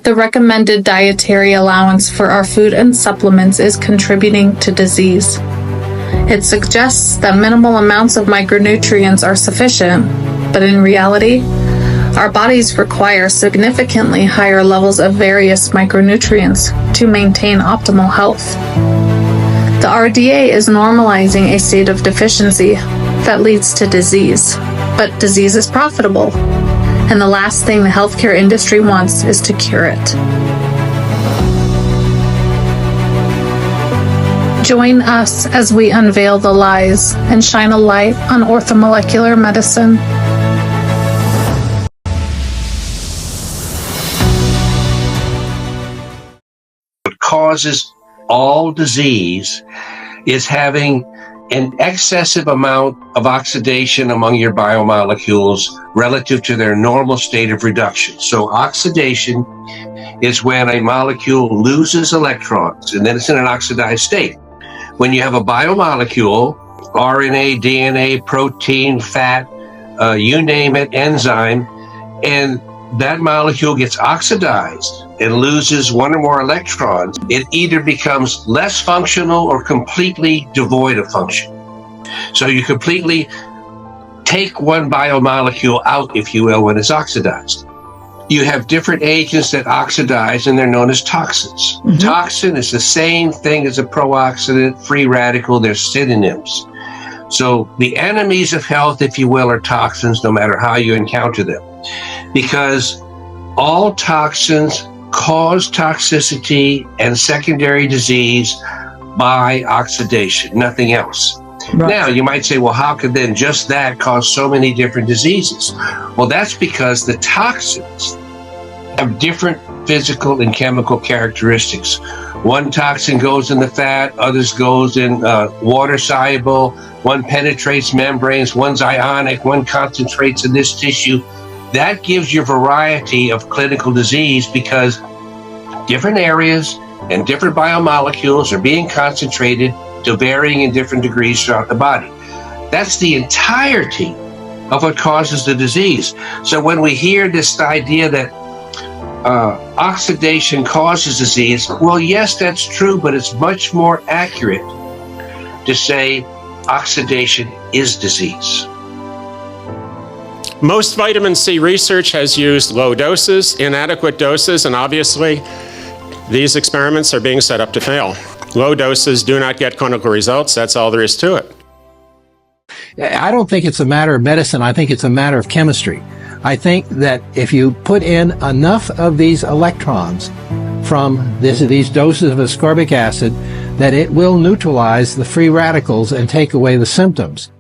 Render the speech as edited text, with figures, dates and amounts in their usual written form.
The recommended dietary allowance for our food and supplements is contributing to disease. It suggests that minimal amounts of micronutrients are sufficient, but in reality, our bodies require significantly higher levels of various micronutrients to maintain optimal health. The RDA is normalizing a state of deficiency that leads to disease, but disease is profitable, and the last thing the healthcare industry wants is to cure it. Join us as we unveil the lies and shine a light on orthomolecular medicine. What causes all disease is having an excessive amount of oxidation among your biomolecules relative to their normal state of reduction. So oxidation is when a molecule loses electrons, and then it's in an oxidized state. When you have a biomolecule, RNA, DNA, protein, fat, you name it, enzyme, and that molecule gets oxidized and loses one or more electrons, it either becomes less functional or completely devoid of function. So you completely take one biomolecule out, if you will, when it's oxidized. You have different agents that oxidize, and they're known as toxins. Mm-hmm. Toxin is the same thing as a pro-oxidant, free radical. They're synonyms. So the enemies of health, if you will, are toxins, no matter how you encounter them. Because all toxins cause toxicity and secondary disease by oxidation, nothing else. Right. Now, you might say, well, how could then just that cause so many different diseases? Well, that's because the toxins have different physical and chemical characteristics. One toxin goes in the fat, others goes in water soluble, one penetrates membranes, one's ionic, one concentrates in this tissue. That gives you a variety of clinical disease because different areas and different biomolecules are being concentrated to varying in different degrees throughout the body. That's the entirety of what causes the disease. So when we hear this idea that oxidation causes disease, well, yes, that's true, but it's much more accurate to say oxidation is disease. Most vitamin C research has used low doses, inadequate doses, and obviously these experiments are being set up to fail. Low doses do not get clinical results. That's all there is to it. I don't think it's a matter of medicine. I think it's a matter of chemistry. I think that if you put in enough of these electrons from these doses of ascorbic acid, that it will neutralize the free radicals and take away the symptoms.